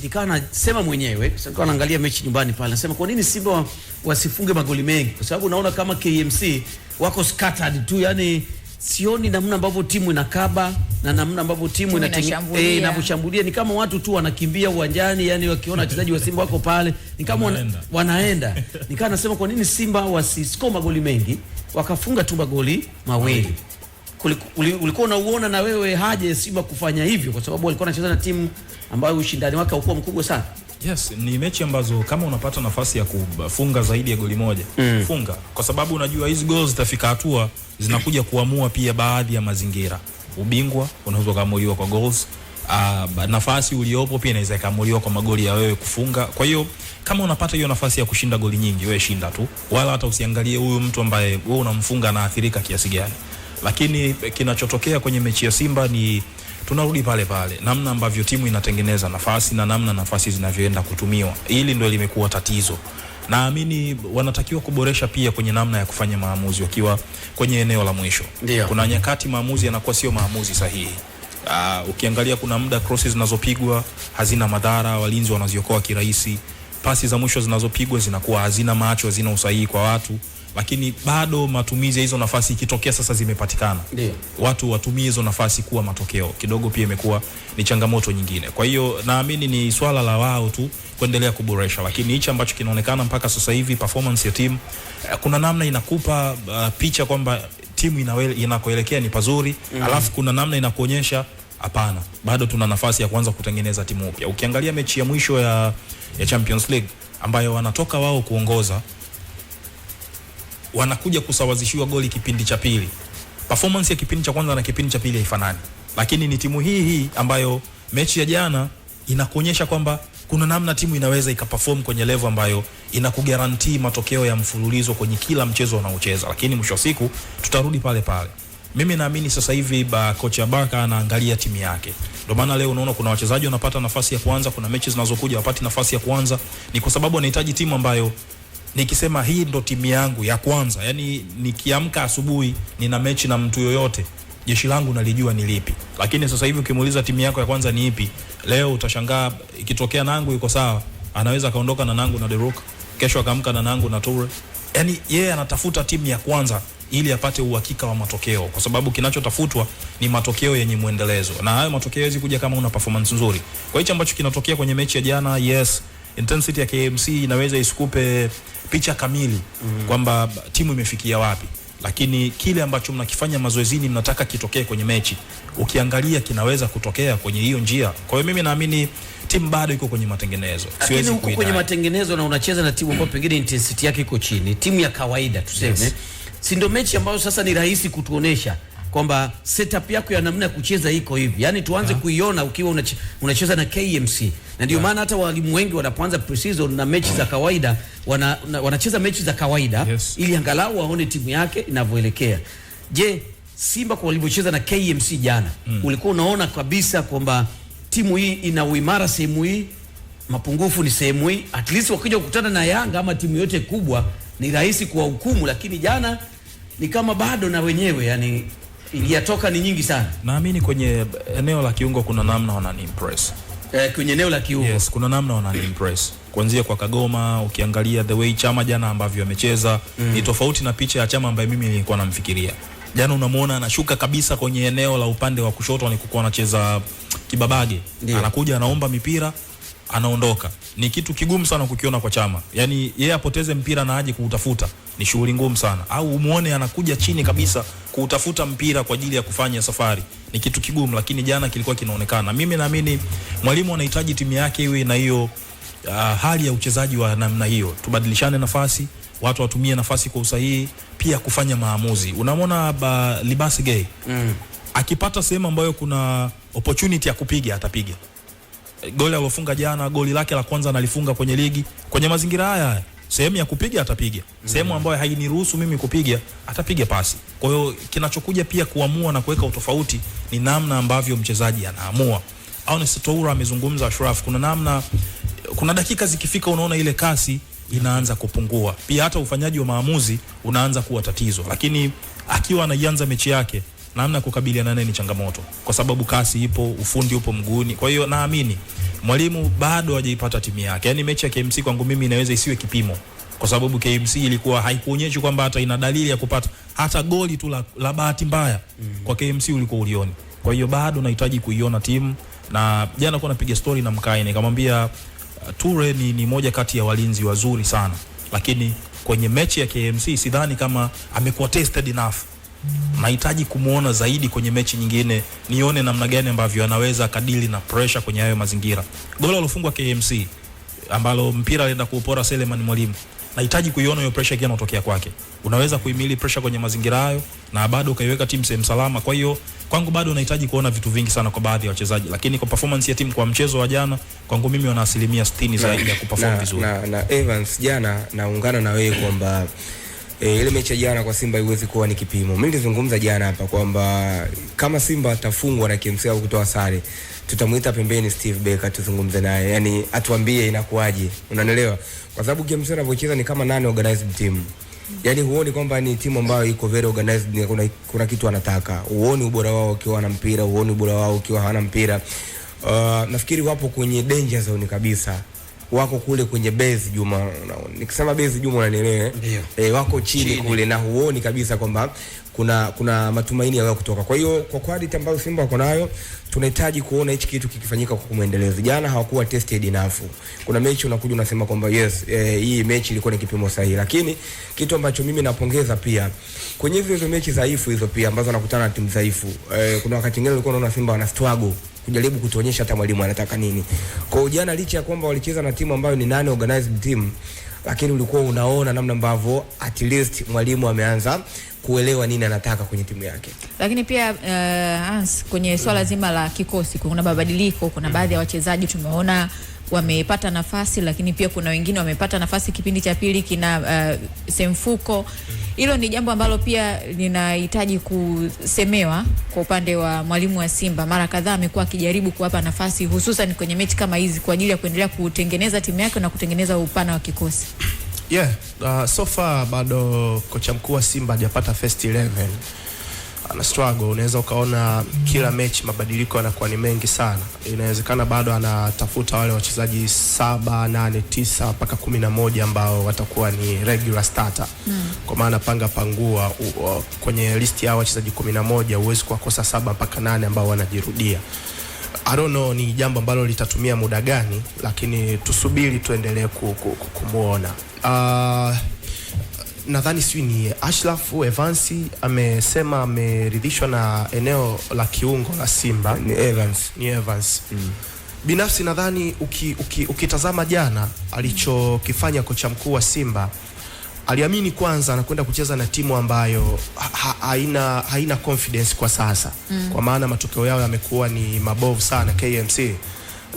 Nikawa nasema mwenyewe, sasa naangalia mechi nyumbani pale, nasema kwa nini Simba wasifunge magoli mengi? Kwa sababu naona kama KMC wako scattered tu, yani sioni namna ambavyo timu inakaba na namna ambavyo timu inavyoshambulia, ni kama watu tu wanakimbia uwanjani, yani wakiona wachezaji wa Simba wako pale ni kama wanaenda. Nikawa nasema kwa nini Simba wasiscore magoli mengi, wakafunga tu magoli mawili. Ulikuwa unauona na wewe haja Simba kufanya hivyo, kwa sababu walikuwa wanacheza na timu ambayo ushindani wake haukuwa mkubwa sana. Yes, ni mechi ambazo kama unapata nafasi ya kufunga zaidi ya goli moja, funga, kwa sababu unajua hizi goals zitafika hatua zinakuja kuamua pia baadhi ya mazingira. Ubingwa unaweza kuamuliwa kwa goals. Nafasi uliopo pia inaweza kuamuliwa kwa magoli ya wewe kufunga. Kwa hiyo kama unapata hiyo nafasi ya kushinda goli nyingi, wewe shinda tu, wala hata usiangalie huyu mtu ambaye wewe unamfunga na athirika kiasi gani. Lakini kinachotokea kwenye mechi ya Simba ni tunarudi pale pale, namna ambavyo timu inatengeneza nafasi na namna nafasi zinavyoenda kutumiwa. Hili ndio limekuwa tatizo. Naamini wanatakiwa kuboresha pia kwenye namna ya kufanya maamuzi wakiwa kwenye eneo la mwisho. Kuna nyakati maamuzi yanakuwa sio maamuzi sahihi. Ukiangalia kuna muda crosses zinazopigwa hazina madhara, walinzi wanaziokoa kirahisi. Pasi za mwisho zinazopigwa zinakuwa hazina macho, hazina usahihi kwa watu. Lakini bado matumizi ya hizo nafasi ikitokea sasa zimepatikana, watu watumie hizo nafasi kuwa matokeo kidogo, pia imekuwa ni changamoto nyingine. Kwa hiyo naamini ni swala la wao tu kuendelea kuboresha, lakini hicho ambacho kinaonekana mpaka sasa hivi performance ya timu kuna namna inakupa picha kwamba timu inakoelekea ni pazuri, alafu kuna namna inakuonyesha hapana, bado tuna nafasi ya kuanza kutengeneza timu upya. Ukiangalia mechi ya mwisho ya Champions League ambayo wanatoka wao kuongoza, wanakuja kusawazishiwa goli kipindi cha pili. Performance ya kipindi cha kwanza na kipindi cha pili haifanani. Lakini ni timu hii ambayo mechi ya jana inakuonyesha kwamba kuna namna timu inaweza ikaperform kwenye level ambayo inakugarantii matokeo ya mfululizo kwenye kila mchezo unaocheza. Lakini mwisho wa siku tutarudi pale pale. Mimi naamini sasa hivi kocha Barca anaangalia timu yake. Ndio maana leo unaona kuna wachezaji wanapata nafasi ya kwanza, kuna mechi zinazokuja wapati nafasi ya kwanza, ni kwa sababu anahitaji timu ambayo nikisema hii ndo timu yangu ya kwanza, yani nikiamka asubuhi nina mechi na mtu yoyote, jeshi langu nalijua ni lipi. Lakini sasa hivi ukimuuliza timu yako ya kwanza ni ipi, leo utashangaa ikitokea Nangu yuko sawa, anaweza kaondoka na Nangu na Deruk, kesho akaamka na Nangu na Toure. Yani yeye anatafuta timu ya kwanza ili apate uhakika wa matokeo, kwa sababu kinachotafutwa ni matokeo yenye muendelezo, na hayo matokeo hizi kuja kama una performance nzuri. Kwa hicho ambacho kinatokea kwenye mechi ya jana, yes, intensity ya KMC inaweza isikupe picha kamili kwamba timu imefikia wapi, lakini kile ambacho mnakifanya mazoezini mnataka kitokee kwenye mechi, ukiangalia kinaweza kutokea kwenye hiyo njia. Kwa hiyo mimi naamini timu bado iko kwenye matengenezo. Siwezi kuwa kwenye matengenezo na unacheza na timu ambayo pengine intensity yake iko chini, timu ya kawaida tuseme. Yes. Si ndio mechi ambayo sasa ni rahisi kutuonesha kwamba setup yako ya namna ya kucheza iko hivi. Yaani tuanze kuiona ukiwa unacheza na KMC. Na ndio maana hata walimu wengi wanapoanza pre-season na mechi za kawaida wanacheza mechi za kawaida, ili angalau waone timu yake inavyoelekea. Je, Simba kwa walivyocheza na KMC jana, ulikuwa unaona kabisa kwamba timu hii ina uimara sehemu hii, mapungufu ni sehemu hii? At least wakija kukutana na Yanga ama timu yote kubwa ni rahisi kwa hukumu, lakini jana ni kama bado na wenyewe yani iliyatoka ni nyingi sana. Naamini kwenye eneo la kiungo kuna namna wanani impress. Kwenye eneo la kiungo. Yes, kuna namna wanani impress. Kuanzia kwa Kagoma, ukiangalia the way Chama jana ambavyo amecheza, ni tofauti na picha ya Chama ambaye mimi nilikuwa namfikiria. Jana unamuona anashuka kabisa kwenye eneo la upande wa kushoto, alikuwa anacheza kibabage. Anakuja anaomba mipira, anaondoka. Ni kitu kigumu sana kukiona kwa Chama. Yaani yeye apoteze mpira na aje kuutafuta ni shughuli ngumu sana. Au umuone anakuja chini kabisa kuutafuta mpira kwa ajili ya kufanya safari, ni kitu kigumu, lakini jana kilikuwa kinaonekana. Mimi naamini mwalimu anahitaji timu yake iwe na hiyo hali ya uchezaji wa namna hiyo. Tubadilishane nafasi, watu watumie nafasi kwa usahihi, pia kufanya maamuzi. Unamwona Libasi Gay akipata sehemu ambayo kuna opportunity ya kupiga atapiga. Goli alilofunga jana, goli lake la kwanza analifunga kwenye ligi, kwenye mazingira haya sehemu ya kupiga atapiga, sehemu ambayo hainiruhusu mimi kupiga atapiga pasi. Kwa hiyo kinachokuja pia kuamua na kuweka utofauti ni namna ambavyo mchezaji anaamua. Honest Toura amezungumza Ashraf, kuna namna, kuna dakika zikifika unaona ile kasi inaanza kupungua, pia hata ufanyaji wa maamuzi unaanza kuwa tatizo. Lakini akiwa anaianza mechi yake, namna kukabiliana naye ni changamoto, kwa sababu kasi ipo, ufundi upo mguuni. Kwa hiyo naamini Mwalimu bado hajaipata timu yake. Yani mechi ya KMC kwangu mimi inaweza isiwe kipimo, kwa sababu KMC ilikuwa haikuonyeshi kwamba hata ina dalili ya kupata hata goli tu la bahati mbaya. Kwa KMC ulikuwa ulioni. Kwa hiyo bado nahitaji kuiona timu. Na jana kwa napiga story na Mkai nikamwambia Toure ni moja kati ya walinzi wazuri sana, lakini kwenye mechi ya KMC sidhani kama amekuwa tested enough. Nahitaji kumuona zaidi kwenye mechi nyingine, nione namna gani ambavyo anaweza kadili na pressure kwenye hayo mazingira. Goli alofungwa KMC ambalo mpira alienda kuupora Selemani Mwalimu, nahitaji kuiona hiyo pressure ikiwa inatokea kwake. Unaweza kuhimili pressure kwenye mazingira hayo na bado ukaiweka timu sehemu salama. Kwa hiyo kwangu bado nahitaji kuona vitu vingi sana kwa baadhi ya wachezaji, lakini kwa performance ya timu kwa mchezo wa jana kwangu mimi wana 60% zaidi ya kuperform vizuri. Na Evans, jana naungana na wewe kwamba ile mechi ya jana kwa Simba haiwezi kuwa ni kipimo. Mimi nilizungumza jana hapa kwamba kama Simba atafungwa na KMC au kutoa sare, tutamuita pembeni Steve Becker tuzungumze naye. Yaani atuambie inakuaje. Unanielewa? Kwa sababu KMC wanavyocheza ni kama nani organized team. Yaani huoni kwamba ni timu ambayo iko very organized, kuna kitu anataka. Huoni ubora wao ukiwa na mpira, huoni ubora wao ukiwa hawana mpira. Nafikiri wapo kwenye danger zone kabisa. Wako kule kwenye base Juma, nikisema base Juma unanielewa wako chini kule, na huoni kabisa kwamba kuna matumaini ya wao kutoka. Kwa hiyo kwa quality ambayo Simba wako nayo, tunahitaji kuona hichi kitu kikifanyika kwa kumwendeleza. Jana hawakuwa tested enough. Kuna mechi unakuja unasema kwamba yes, hii mechi ilikuwa ni kipimo sahihi, lakini kitu ambacho mimi napongeza pia kwenye hizo mechi dhaifu hizo pia ambazo wanakutana na timu dhaifu, kuna wakati mwingine ulikuwa unaona Simba wana struggle kujaribu kutuonyesha hata mwalimu anataka nini. Kwa jana licha ya kwamba walicheza na timu ambayo ni nani organized team, lakini ulikuwa unaona namna ambavyo at least mwalimu ameanza kuelewa nini anataka kwenye timu yake. Lakini pia kwenye swala zima la kikosi kuna mabadiliko, kuna baadhi ya wachezaji tumeona wamepata nafasi, lakini pia kuna wengine wamepata nafasi kipindi cha pili kina Semfuko. Hilo ni jambo ambalo pia linahitaji kusemewa kwa upande wa mwalimu wa Simba. Mara kadhaa amekuwa akijaribu kuwapa nafasi hususan kwenye mechi kama hizi kwa ajili ya kuendelea kutengeneza timu yake na kutengeneza upana wa kikosi. So far bado kocha mkuu wa Simba hajapata first 11. Ana struggle. Unaweza ukaona kila mechi mabadiliko yanakuwa ni mengi sana. Inawezekana bado anatafuta wale wachezaji 7, 8, 9 mpaka 11 ambao watakuwa ni regular starter. Kwa maana panga pangua kwenye list ya wachezaji 11 huwezi kukosa 7 mpaka 8 ambao wanajirudia. I don't know ni jambo ambalo litatumia muda gani, lakini tusubiri tuendelee kumuona. Nadhani sio ni Ashraf Evansi amesema ameridhishwa na eneo la kiungo la Simba. Ni Evans. Binafsi nadhani ukitazama jana alichokifanya kocha mkuu wa Simba, aliamini kwanza anakwenda kucheza na timu ambayo haina confidence kwa sasa. Kwa maana matokeo yao yamekuwa ni mabovu sana KMC.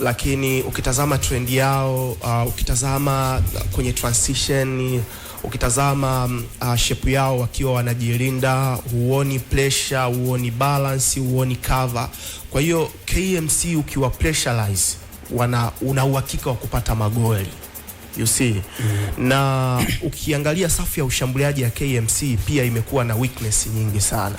Lakini ukitazama trend yao, ukitazama kwenye transition, ukitazama shape yao wakiwa wanajilinda, huoni pressure, huoni balance, huoni cover. Kwa hiyo KMC ukiwa pressurize una uhakika wa kupata magoli. You see? Na ukiangalia safu ya ushambuliaji ya KMC pia imekuwa na weakness nyingi sana.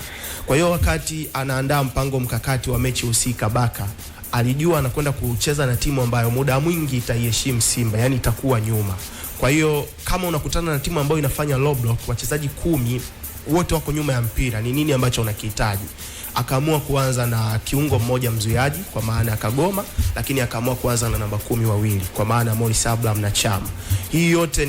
Kwa hiyo wakati anaandaa mpango mkakati wa mechi husika, Baka alijua anakwenda kucheza na timu ambayo muda mwingi itaiheshimu Simba, yani itakuwa nyuma. Kwa hiyo kama unakutana na timu ambayo inafanya low block, wachezaji 10 wote wako nyuma ya mpira, ni nini ambacho unakihitaji? Akaamua kuanza na kiungo mmoja mzuiaji kwa maana akagoma, lakini akaamua kuanza na namba 10 wawili kwa maana Morris Abraham na Chama. Hii yote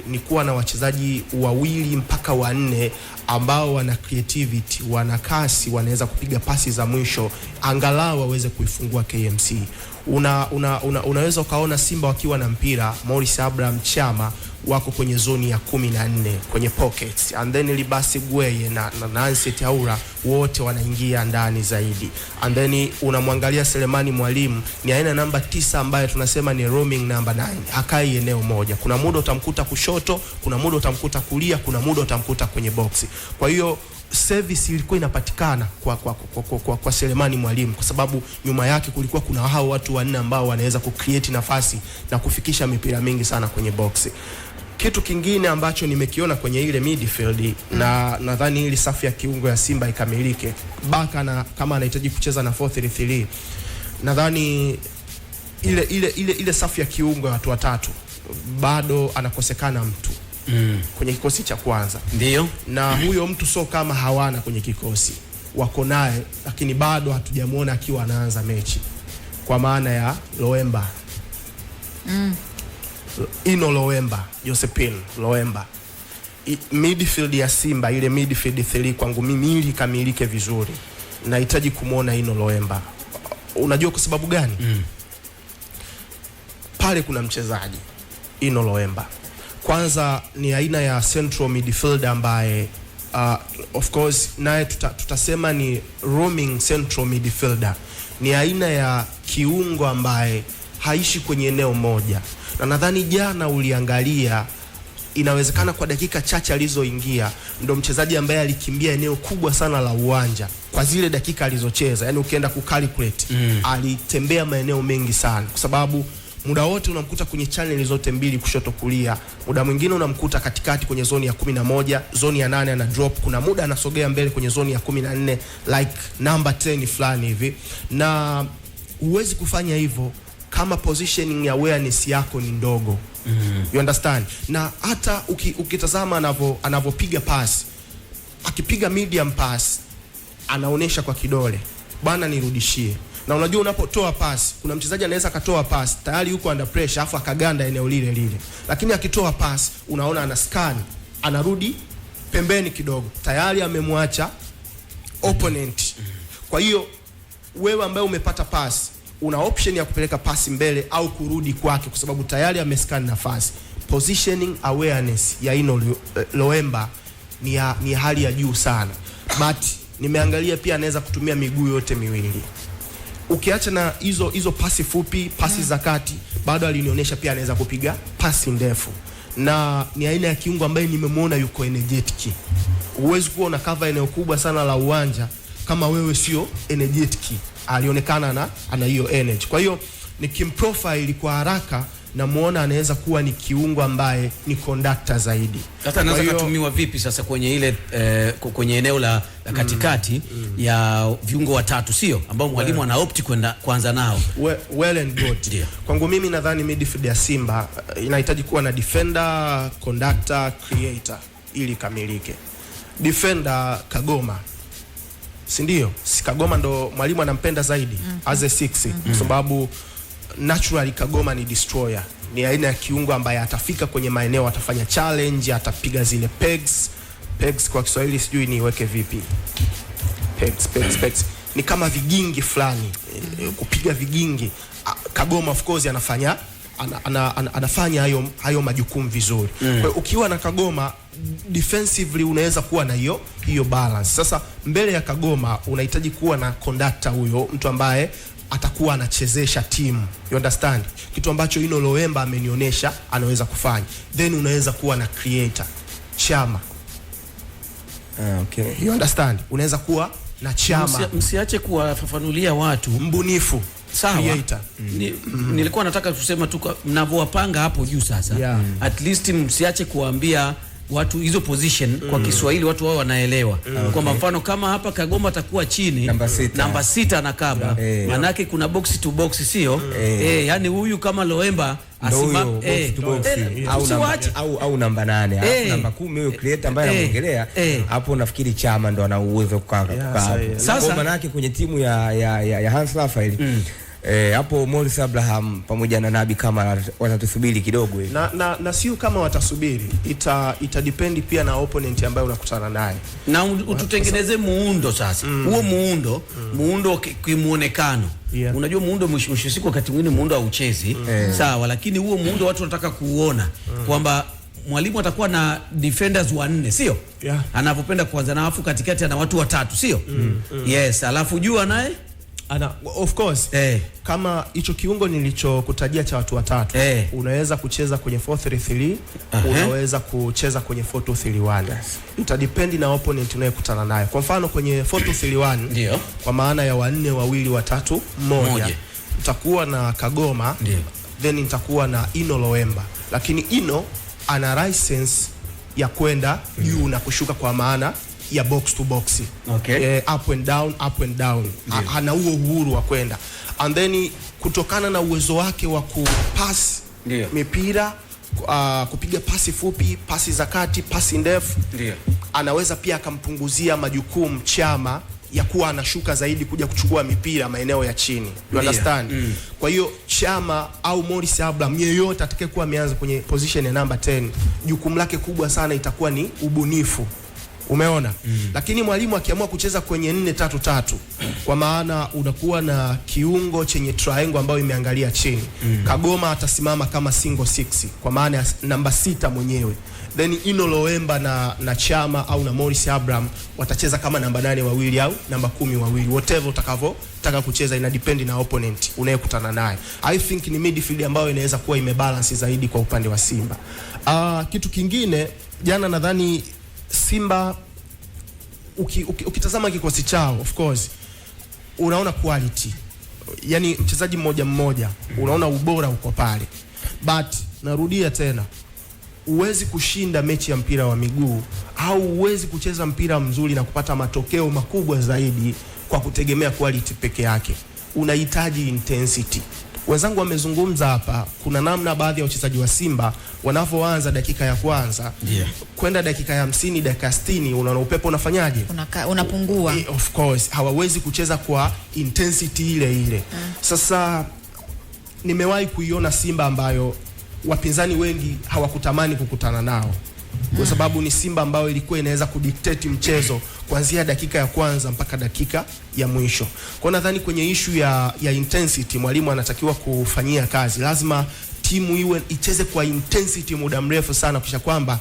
ni kuwa na wachezaji 2 mpaka 4 ambao wana creativity, wana kasi, wanaweza kupiga pasi za mwisho angalau waweze kuifungua KMC. Unaweza ukaona Simba wakiwa na mpira, Morris Abraham, Chama wako kwenye zoni ya 14 kwenye pockets, and then Libasi Gweye na Nancy Taura wote wanaingia ndani zaidi, and then unamwangalia Selemani Mwalimu ni aina namba 9 ambaye tunasema ni roaming number 9, hakai eneo moja. Kuna muda utamkuta kushoto, kuna muda utamkuta kulia, kuna muda utamkuta kwenye boxi. Kwa hiyo service ilikuwa inapatikana kwa Selemani Mwalimu kwa sababu nyuma yake kulikuwa kuna hao watu 4 ambao wanaweza kucreate nafasi na kufikisha mipira mingi sana kwenye boxi. Kitu kingine ambacho nimekiona kwenye ile midfield na nadhani ili safu ya kiungo ya Simba ikamilike, Baka na kama anahitaji kucheza na 4-3-3, nadhani ile safu ya kiungo ya watu watatu bado anakosekana mtu kwenye kikosi cha kwanza. Ndio. Na huyo mtu sio kama hawana kwenye kikosi, wako naye, lakini bado hatujamuona akiwa anaanza mechi, kwa maana ya Loemba. Ino Loemba, Josephine Loemba. Midfield ya Simba, ile midfield 3 kwangu mimi ili kamilike vizuri, nahitaji kumuona Ino Loemba. Unajua kwa sababu gani? Pale kuna mchezaji Ino Loemba. Kwanza ni aina ya central midfielder ambaye of course naye tutasema ni roaming central midfielder. Ni aina ya kiungo ambaye haishi kwenye eneo moja. Na nadhani jana uliangalia, inawezekana kwa dakika chache alizoingia ndo mchezaji ambaye alikimbia eneo kubwa sana la uwanja kwa zile dakika alizocheza. Yani ukienda kucalculate alitembea maeneo mengi sana, kwa sababu muda wote unamkuta kwenye channel zote mbili, kushoto kulia. Muda mwingine unamkuta katikati kwenye zoni ya 11, zoni ya 8 ana drop, kuna muda anasogea mbele kwenye zoni ya 14 like number 10 fulani hivi. Na huwezi kufanya hivyo kama positioning awareness yako ni ndogo. You understand? Na hata ukitazama anavyopiga pass, akipiga medium pass anaonesha kwa kidole, bana nirudishie. Na unajua unapotoa pass, kuna mchezaji anaweza akatoa pass tayari yuko under pressure afu akaganda eneo lile lile, lakini akitoa pass unaona ana scan, anarudi pembeni kidogo, tayari amemwacha opponent. Kwa hiyo wewe ambaye umepata pass, una option ya kupeleka pasi mbele au kurudi kwake, kwa sababu tayari amescan nafasi. Positioning awareness ya Ino Loemba ni hali ya juu sana. But nimeangalia pia anaweza kutumia miguu yote miwili. Ukiacha na hizo pasi fupi, pasi za kati, bado alinionyesha pia anaweza kupiga pasi ndefu. Na ni aina ya kiungo ambaye nimemwona yuko energetic. Huwezi kuwa una cover eneo kubwa sana la uwanja kama wewe sio energetic. Alionekana ana hiyo energy. Kwa hiyo nikimprofile kwa haraka na muona anaweza kuwa ni kiungo ambaye ni conductor zaidi. Sasa anaweza kutumiwa vipi sasa kwenye ile kwenye eneo la katikati ya viungo watatu, sio ambao mwalimu ana opt kwenda kwanza nao? Well and good. Kwangu mimi nadhani midfield ya Simba inahitaji kuwa na defender, conductor, creator ili kamilike. Defender Kagoma, si ndio? Si Kagoma ndo mwalimu anampenda zaidi as a 6 kwa sababu naturally Kagoma ni destroyer. Ni aina ya kiungo ambaye atafika kwenye maeneo, atafanya challenge, atapiga zile pegs kwa Kiswahili sijui niweke vipi. Pegs ni kama vigingi fulani, kupiga vigingi. Kagoma of course anafanya hayo majukumu vizuri. Kwa ukiwa na Kagoma defensively unaweza kuwa na hiyo balance. Sasa mbele ya Kagoma unahitaji kuwa na conductor, huyo mtu ambaye atakuwa anachezesha timu. You understand? Kitu ambacho Ino Loemba amenionyesha anaweza kufanya. Then unaweza kuwa na creator, Chama. Okay. You understand? Unaweza kuwa na Chama. Msiache kuwafafanulia watu mbunifu. Sawa. Nilikuwa nataka kusema tu mnavowapanga hapo juu sasa. At least msiache kuambia watu hizo position kwa Kiswahili watu wao wanaelewa. Kwa mfano kama hapa Kagoma atakuwa chini namba 6 anakaba, manake kuna box to box, sio? Yani huyu kama Loemba asimama au namba 8 au namba 10, huyo creator ambaye anaongelea hapo, nafikiri Chama ndo ana uwezo kukaa hapo. Sasa manake kwenye timu ya Hans Raphael hapo Morris Abraham pamoja na Nabi kama watatusubiri kidogo hivi. Na sio kama watasubiri, ita depend pia na opponent ambaye unakutana naye. Na ututengeneze muundo sasa. Huo muundo kimuonekano. Unajua muundo mwisho siku wakati mwingine muundo hauchezi. Sawa, lakini huo muundo watu wanataka kuuona kwamba mwalimu atakuwa na defenders 4, sio? Anapopenda kuanza na afu katikati ana watu 3, sio? Yes, alafu juu naye of course kama hicho kiungo nilichokutajia cha watu 3 unaweza kucheza kwenye 4-3-3, unaweza kucheza kwenye 4-2-3-1. Itadepend na opponent unayekutana naye. Kwa mfano kwenye 4-2-3-1 ndio kwa maana ya 4 2 3 1 utakuwa na Kagoma, then nitakuwa na Ino Loemba, lakini Ino ana license ya kwenda juu na kushuka, kwa maana ya box to box. Okay. Up and down. Ana huo uhuru wa kwenda. And then kutokana na uwezo wake wa kupass mipira, kupiga pasi fupi, pasi za kati, pasi ndefu, anaweza pia akampunguzia majukumu Chama ya kuwa anashuka zaidi kuja kuchukua mipira maeneo ya chini. You understand? Kwa hiyo Chama au Morris Abraham, yeyote atakayekuwa ameanza kwenye position ya number 10, jukumu lake kubwa sana itakuwa ni ubunifu. Umeona? Lakini mwalimu akiamua kucheza kwenye 4-3-3, kwa maana unakuwa na kiungo chenye triangle ambayo imeangalia chini. Kagoma atasimama kama single 6 kwa maana ya namba 6 mwenyewe. Then Ino Loemba na Chama au na Morris Abraham watacheza kama namba 8 wawili au namba 10 wawili. Whatever utakavotaka kucheza, ina depend na opponent unayekutana naye. I think ni midfield ambayo inaweza kuwa imebalance zaidi kwa upande wa Simba. Kitu kingine, jana nadhani Simba ukitazama kikosi chao, of course unaona quality, yani mchezaji mmoja unaona ubora uko pale, but narudia tena, uwezi kushinda mechi ya mpira wa miguu au uwezi kucheza mpira mzuri na kupata matokeo makubwa zaidi kwa kutegemea quality peke yake. Unahitaji intensity. Wenzangu wamezungumza hapa, kuna namna baadhi ya wachezaji wa Simba wanavyoanza dakika ya kwanza kwenda dakika ya 50, dakika 60, unaona upepo unafanyaje? Unapungua. Of course, hawawezi kucheza kwa intensity ile. Sasa nimewahi kuiona Simba ambayo wapinzani wengi hawakutamani kukutana nao, kwa sababu ni Simba ambayo ilikuwa inaweza kudictate mchezo kuanzia dakika ya kwanza mpaka dakika ya mwisho. Kwa nadhani kwenye issue ya intensity mwalimu anatakiwa kufanyia kazi. Lazima timu icheze kwa intensity muda mrefu sana, kisha kwamba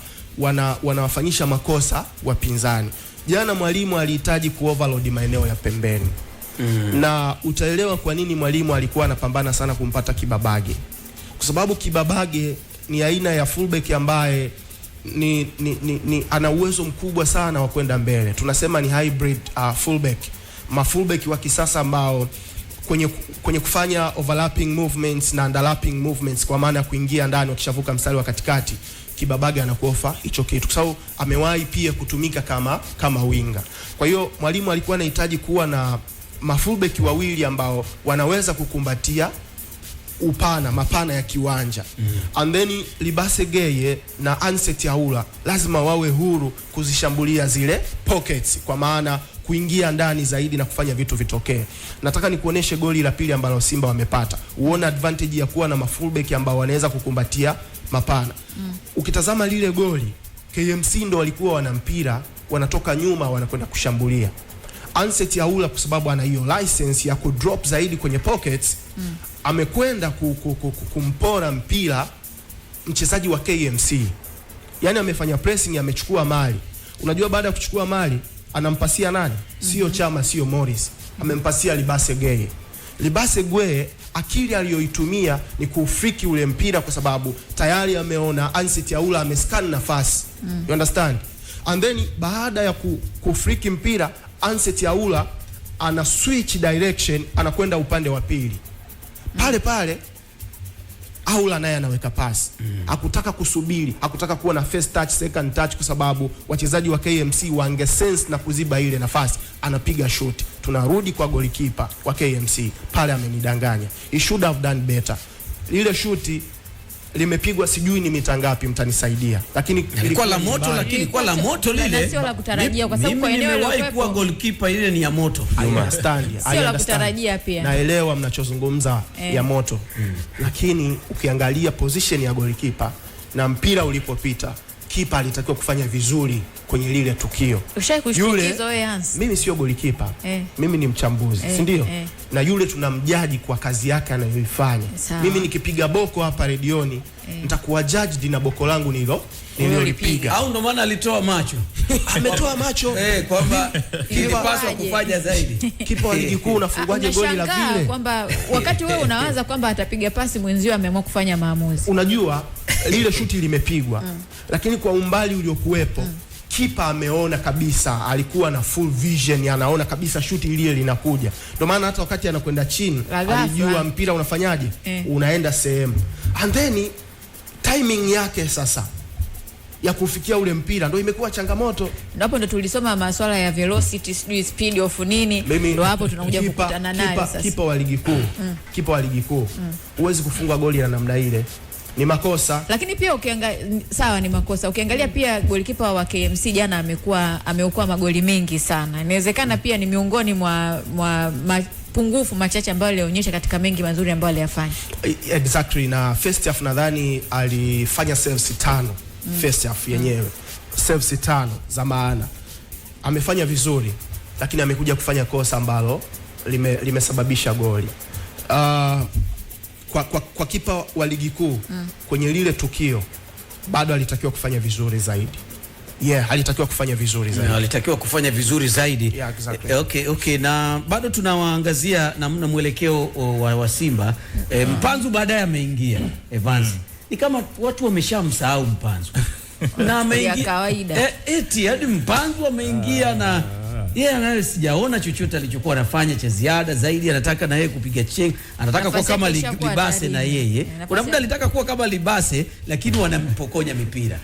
wanawafanyisha makosa wapinzani. Jana mwalimu alihitaji kuoverload maeneo ya pembeni. Na utaelewa kwa nini mwalimu alikuwa anapambana sana kumpata Kibabage. Kwa sababu Kibabage ni aina ya fullback ambaye ni ana uwezo mkubwa sana wa kwenda mbele. Tunasema ni hybrid fullback. Fullback wa kisasa ambao kwenye kufanya overlapping movements na underlapping movements, kwa maana kuingia ndani wakishavuka mstari wa katikati, Kibabage anakuofa hicho kitu, kwa sababu amewahi pia kutumika kama winga. Kwa hiyo mwalimu alikuwa anahitaji kuwa na mafullback wawili ambao wanaweza kukumbatia mapana ya kiwanja. And then Libase Geye na Anset Yaula lazima wawe huru kuzishambulia zile pockets, kwa maana kuingia ndani zaidi na kufanya vitu vitokee. Nataka nikuoneshe goli la pili ambalo Simba wamepata. Uone advantage ya kuwa na mafullback ambao wanaweza kukumbatia mapana. Ukitazama lile goli, KMC ndo walikuwa wana mpira, wanatoka nyuma wanakwenda kushambulia. Anset Yaula kwa sababu ana hiyo license ya kudrop zaidi kwenye pockets, amekwenda kumpora mpira mchezaji wa KMC. Yani amefanya pressing, amechukua mali. Unajua baada ya kuchukua mali anampasia nani? Sio Chama, sio Morris. Amempasia Libase Geye. Libase Geye akili aliyoitumia ni kufriki ule mpira, kwa sababu tayari ameona Anset Yaula amescan nafasi. You understand? And then baada ya kufriki mpira, Anset Yaula ana switch direction, anakwenda upande wa pili. Pale Aula naye anaweka pasi. Hakutaka kusubiri, hakutaka kuwa na first touch, second touch, kwa sababu wachezaji wa KMC wange sense na kuziba ile nafasi. Anapiga shoot. Tunarudi kwa goalkeeper wa KMC. Pale amenidanganya. He should have done better. Ile shoot limepigwa sijui ni mita ngapi, mtanisaidia. Lakini ilikuwa la moto, lakini kwa la moto lile sio la kutarajia, kwa sababu kwa eneo nimewahi kuwa goalkeeper, ile ni ya moto. Sio la kutarajia pia. Naelewa mnachozungumza ya moto. Lakini ukiangalia position ya goalkeeper na mpira ulipopita, kipa alitakiwa kufanya vizuri kwenye lile tukio. Ushaikushtukizo wewe Hans? Mimi sio goalkeeper. Mimi ni mchambuzi, si ndio? Na yule tunamjaji kwa kazi yake anayoifanya. Mimi nikipiga boko hapa redioni, nitakuwa judged na boko langu nililolipiga. Au ndo maana alitoa macho. Ametoa macho. Kwamba kilipaswa kufanya zaidi. Kipa wa ligi kuu unafungwaje goli la vile? Kwamba wakati wewe unawaza kwamba atapiga pasi, mwenzio ameamua kufanya maamuzi. Unajua lile shuti limepigwa, lakini kwa umbali uliokuwepo, kipa ameona kabisa, alikuwa na full vision, anaona kabisa shuti lile linakuja. Ndio maana hata wakati anakwenda chini alijua mpira unafanyaje, unaenda sehemu. And then timing yake sasa ya kufikia ule mpira ndio imekuwa changamoto. Hapo ndo tulisoma masuala ya velocity, speed of nini, ndio hapo tunakuja kukutana nayo sasa. Kipa wa ligi kuu, kipa wa ligi kuu huwezi kufunga goli na namna ile, ni makosa. Lakini pia sawa, ni makosa. Ukiangalia pia golikipa wa KMC jana ameokoa magoli mengi sana. Inawezekana pia ni miongoni mwa pungufu machache ambayo alionyesha katika mengi mazuri ambayo aliyafanya. Exactly, na first half nadhani alifanya saves 5 first half yenyewe. Saves 5 za maana. Amefanya vizuri, lakini amekuja kufanya kosa ambalo limesababisha goli. Kwa kipa wa ligi kuu kwenye lile tukio bado alitakiwa kufanya vizuri zaidi. Alitakiwa kufanya vizuri zaidi. Alitakiwa kufanya vizuri zaidi. Exactly. Okay, na bado tunawaangazia namna mwelekeo wa Simba. Mpanzu baadaye ameingia Evans. Ni kama watu wameshamsahau Mpanzu. Na ameingia kawaida. Eti hadi Mpanzu ameingia na naye sijaona chochote alichokuwa anafanya cha ziada zaidi. Anataka na yeye kupiga chenga, anataka kuwa kama Libase na yeye. Kuna muda alitaka kuwa kama Libase, lakini wanampokonya mipira.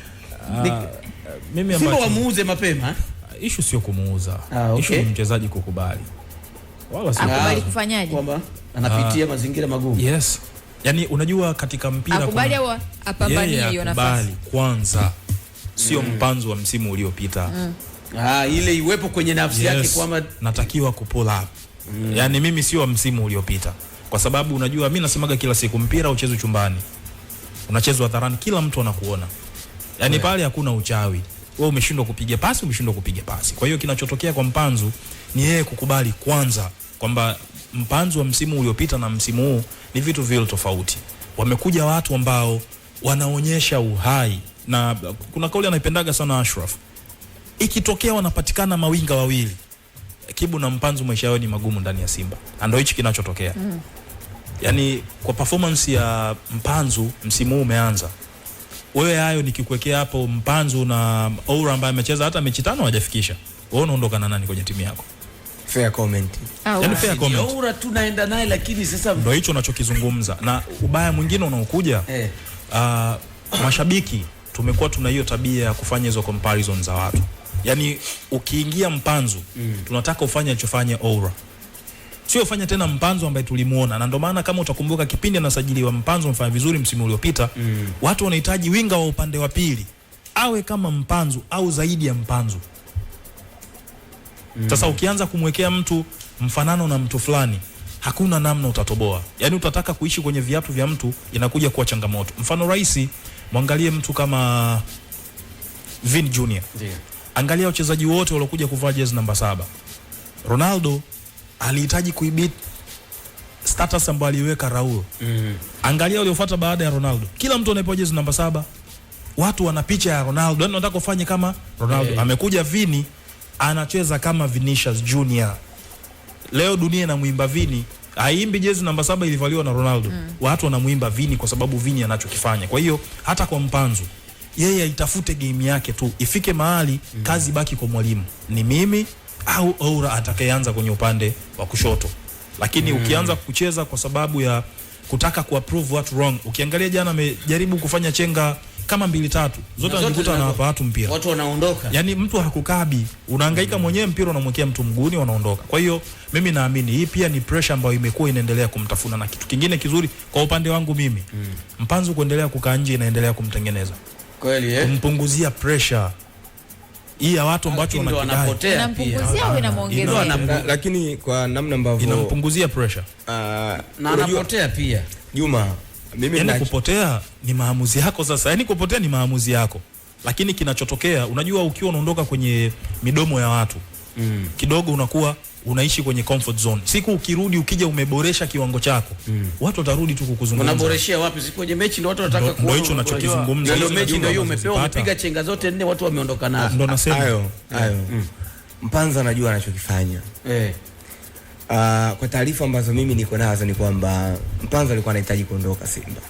Mimi ambacho Simba wamuuze mapema. Issue sio kumuuza. Issue ni mchezaji kukubali. Wala sio akubali kufanyaje? Kwamba anapitia mazingira magumu. Yes. Yaani unajua katika mpira akubali au apambanie hiyo nafasi. Kwanza sio Mpanzu wa msimu uliopita. Ile iwepo kwenye nafsi yake kwamba natakiwa kupull up. Yaani mimi sio wa msimu uliopita. Kwa sababu unajua mimi nasemaga kila siku mpira uchezwe chumbani. Unachezwa hadharani, kila mtu anakuona. Yaani pale hakuna uchawi. Wewe umeshindwa kupiga pasi. Kwa hiyo kinachotokea kwa Mpanzu ni yeye kukubali kwanza kwamba Mpanzu wa msimu uliopita na msimu huu ni vitu vile tofauti. Wamekuja watu ambao wanaonyesha uhai, na kuna kauli anaipendaga sana Ashraf. Ikitokea wanapatikana mawinga wawili, Kibu na Mpanzu maisha yao ni magumu ndani ya Simba. Ndio hichi kinachotokea. Yaani kwa performance ya Mpanzu msimu huu umeanza. Wewe hayo nikikuwekea hapo Mpanzu na Oura ambaye amecheza hata mechi 5 hajafikisha. Wewe unaondoka na nani kwenye timu yako? Fair comment. Yaani fair comment. Oura tunaenda naye, lakini sasa ndio hicho unachokizungumza. Na ubaya mwingine unaokuja mashabiki tumekuwa tuna hiyo tabia ya kufanya hizo comparison za watu. Yaani ukiingia Mpanzu tunataka ufanye alichofanya Oura. Sio ufanye tena Mpanzu ambaye tulimuona. Na ndio maana kama utakumbuka kipindi anasajiliwa Mpanzu mfanya vizuri msimu uliopita, watu wanahitaji winga wa upande wa pili awe kama Mpanzu au zaidi ya Mpanzu. Sasa ukianza kumwekea mtu mfanano na mtu fulani, hakuna namna utatoboa. Yaani utataka kuishi kwenye viatu vya mtu, inakuja kuwa changamoto. Mfano rahisi, mwangalie mtu kama Vin Junior. Angalia wachezaji wote waliokuja kuvaa jezi namba 7. Ronaldo alihitaji kuibit status ambayo aliweka Raul. Angalia waliofuata baada ya Ronaldo. Kila mtu anapewa jezi namba 7. Watu wana picha ya Ronaldo. Yaani wanataka kufanya kama Ronaldo. Amekuja Vini anacheza kama Vinicius Junior. Leo dunia inamuimba Vini. Haimbi jezi namba 7 ilivaliwa na Ronaldo. Watu wanamuimba Vini kwa sababu Vini anachokifanya. Kwa hiyo hata kwa Mpanzu, yeye aitafute game yake tu. Ifike mahali kazi baki kwa mwalimu. Ni mimi au Oura atakayeanza kwenye upande wa kushoto. Lakini ukianza kucheza kwa sababu ya kutaka kuapprove watu wrong. Ukiangalia jana amejaribu kufanya chenga kama 2-3. Zote anajikuta na watu mpira. Watu wanaondoka. Yaani mtu hakukabi. Unahangaika mwenyewe mpira unamwekea mtu mguuni wanaondoka. Kwa hiyo mimi naamini hii pia ni pressure ambayo imekuwa inaendelea kumtafuna, na kitu kingine kizuri kwa upande wangu mimi. Mpanzu kuendelea kukaa nje inaendelea kumtengeneza. Kweli kumpunguzia pressure hii ya watu ambacho wanapotea pia. Inampunguzia au inamuongezea? Lakini kwa namna ambavyo inampunguzia pressure. Na anapotea pia. Juma, mimi kupotea ni maamuzi yako sasa. Yaani kupotea ni maamuzi yako. Lakini kinachotokea, unajua ukiwa unaondoka kwenye midomo ya watu, kidogo unakuwa unaishi kwenye comfort zone. Siku ukirudi ukija umeboresha kiwango chako, watu watarudi tu kukuzungumza. Unaboreshia wapi? Siku kwenye mechi ndio watu wanataka kuona. Ndio hicho ninachokizungumza. Ndio mechi ndio hiyo umepewa, umepiga chenga zote 4, watu wameondoka nazo. Ndio nasema hayo. Mpanzu anajua anachokifanya. Kwa taarifa ambazo mimi niko nazo ni kwamba Mpanzu alikuwa anahitaji kuondoka Simba.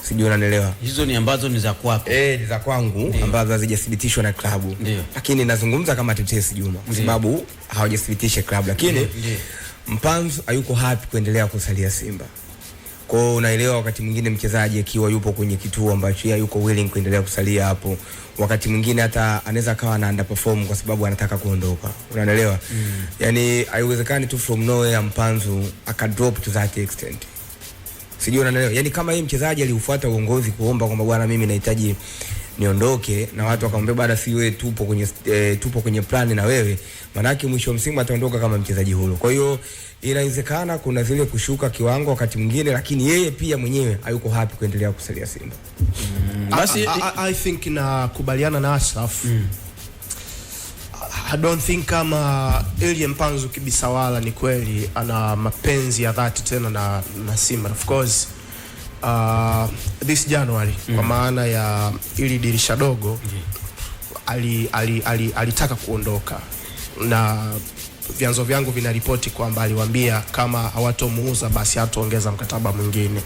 Sijui unanielewa. Hizo ni ambazo ni za kwako. Ni za kwangu ambazo hazijathibitishwa na klabu. Lakini nazungumza kama tetesi Juma, kwa sababu hawajathibitisha klabu, lakini Mpanzu hayuko happy kuendelea kusalia Simba. Kwa hiyo unaelewa wakati mwingine mchezaji akiwa yupo kwenye kituo ambacho yeye yuko willing kuendelea kusalia hapo, wakati mwingine hata anaweza kawa na underperform kwa sababu anataka kuondoka. Unaelewa? Yani haiwezekani tu from nowhere Mpanzu aka drop to that extent. Sijui unaelewa? Yani kama yeye mchezaji aliufuata uongozi kuomba kwamba bwana mimi nahitaji niondoke, na watu wakamwambia bado si wewe, tupo kwenye plan na wewe, maana yake mwisho wa msimu ataondoka kama mchezaji huru. Kwa hiyo inawezekana kuna zile kushuka kiwango wakati mwingine, lakini yeye pia mwenyewe hayuko happy kuendelea kusalia Simba. Basi I think nakubaliana na Ashraf. I don't think kama Elie Mpanzu Kibisawala ni kweli ana mapenzi ya dhati tena na Simba. Of course this January kwa maana ya ili dirisha dogo alitaka kuondoka, na vyanzo vyangu vinaripoti kwamba aliwaambia kama hawatomuuza basi hataongeza mkataba mwingine.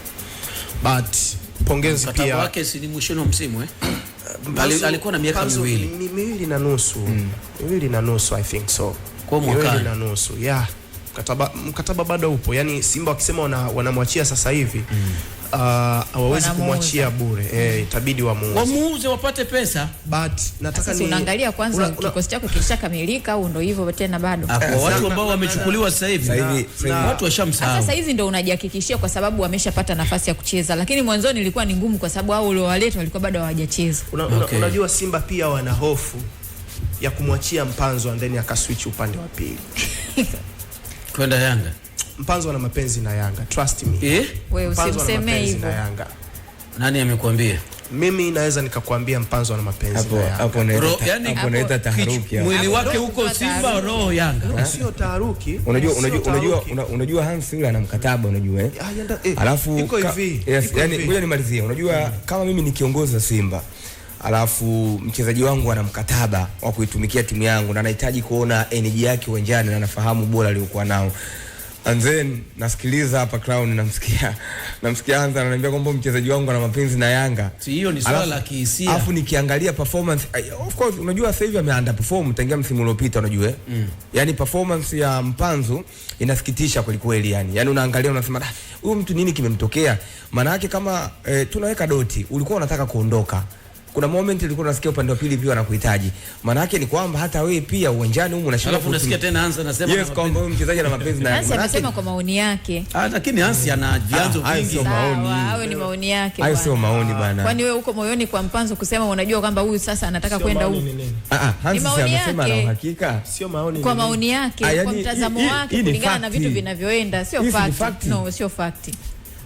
But pongezi pia mkataba wake si ni mwishoni wa msimu alikuwa na miaka miwili na nusu. Miwili na nusu I think so. Kwa mwaka miwili na nusu. Yeah. Mkataba bado upo. Yani Simba wakisema wanamwachia sasa hivi hawawezi kumwachia bure. Itabidi wamuuze wapate pesa. But nataka ni unaangalia kwanza kikosi chako kishakamilika au ndio hivyo tena bado. Kwa watu ambao wamechukuliwa sasa hivi watu washamsahau. Sasa hizi ndio unajihakikishia kwa sababu wameshapata nafasi ya kucheza, lakini mwanzoni ilikuwa ni ngumu kwa sababu hao waliowaleta walikuwa bado hawajacheza. Unajua Simba pia wana hofu ya kumwachia Mpanzu and then akaswitch upande wa pili kwenda Yanga. Mpanzu ana mapenzi na Yanga, trust me. Wewe usimsemee hivyo. Nani amekwambia? Mimi naweza nikakwambia Mpanzu ana mapenzi na Yanga. Hapo naita taharuki. Mwili wake huko Simba, roho Yanga. Sio taharuki. Unajua Hans yule ana mkataba unajua Alafu iko hivi. Yani ngoja nimalizie. Unajua kama mimi ni kiongozi wa Simba, alafu mchezaji wangu ana mkataba wa kuitumikia timu yangu na anahitaji kuona energy yake uwanjani na anafahamu bora aliyokuwa nao. And then nasikiliza hapa Crown, namsikia Anza ananiambia kwamba mchezaji wangu ana mapenzi na Yanga. Si hiyo ni swala la kihisia. Alafu nikiangalia performance, of course unajua sasa hivi ame-underperform tangia msimu uliopita unajua. Yani performance ya Mpanzu inasikitisha kweli kweli yani. Yani unaangalia unasema huyu mtu nini kimemtokea? Maana yake kama tunaweka doti, ulikuwa unataka kuondoka. Kuna moment ilikuwa unasikia upande wa pili pia anakuhitaji. Maana yake ni kwamba hata wewe pia uwanjani huko unashinda. Alafu unasikia tena Hansi anasema yes, kwamba huyu mchezaji ana mapenzi na Hansi anasema kwa maoni yake. Lakini Hansi ana vyanzo vingi. Sio maoni. Hayo ni maoni yake bwana. Hayo sio maoni bana. Kwani wewe uko moyoni kwa Mpanzu kusema unajua kwamba huyu sasa anataka kwenda huko? Hansi anasema na uhakika. Sio maoni. Kwa maoni yake, kwa mtazamo wake kulingana na vitu vinavyoenda, sio fact. No, sio fact.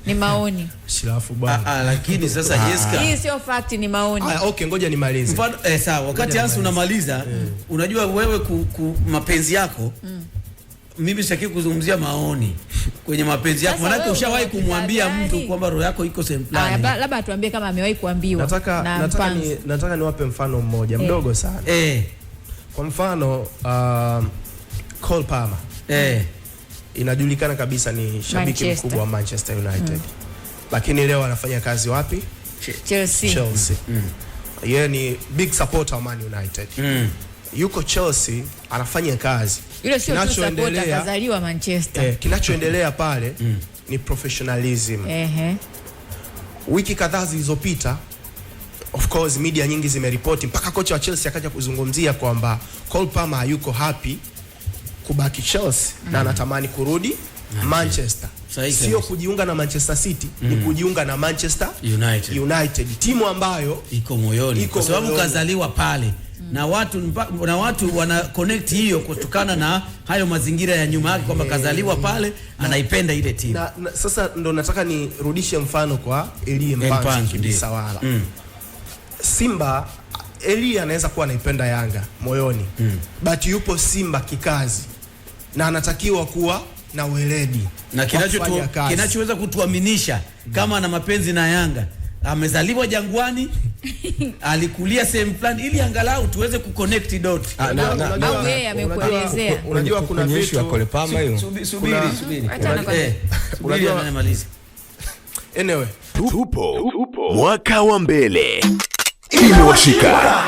Ni maoni. Shilafu bwana. Lakini sasa Jessica, hii sio fact, ni maoni. Okay, ngoja nimalize. Mfano sawa, wakati Hansi unamaliza, unajua wewe mapenzi yako, mimi sitaki kuzungumzia maoni kwenye mapenzi yako. Maana ushawahi kumwambia mtu kwamba roho yako iko sehemu fulani. Labda atuambie kama amewahi kuambiwa. Nataka niwape mfano mmoja mdogo sana. Kwa mfano Cole Palmer. Inajulikana kabisa ni shabiki mkubwa wa Manchester United. Lakini leo anafanya kazi wapi? Chelsea. Yeye ni big supporter wa Man United. Yuko Chelsea anafanya kazi. Yule sio tu supporter, kazaliwa Manchester. Kinachoendelea pale ni professionalism. Wiki kadhaa zilizopita, of course media nyingi zimeripoti mpaka kocha wa Chelsea akaja kuzungumzia kwamba Cole Palmer hayuko happy kubaki Chelsea na anatamani kurudi Manchester. Sio kujiunga na Manchester City, ni kujiunga na Manchester United, timu ambayo iko moyoni kwa sababu kazaliwa pale. Na watu wana connect hiyo kutokana na hayo mazingira ya nyuma yake kwamba kazaliwa pale, anaipenda ile timu. Na sasa ndo nataka nirudishe mfano kwa Elie Mpanzu Kibisawala. Simba, Elie anaweza kuwa anaipenda Yanga moyoni, but yupo Simba kikazi na anatakiwa kuwa na weledi. Na kinachoweza kutuaminisha kama ana mapenzi na Yanga, amezaliwa Jangwani, alikulia sehemu fulani, ili angalau tuweze kuconnect dot. Au yeye amekuelezea. Unajua kuna vitu ya Cole Palmer hiyo. Subiri. Unajua anamaliza. Anyway, tupo mwaka wa mbele. Imewashika.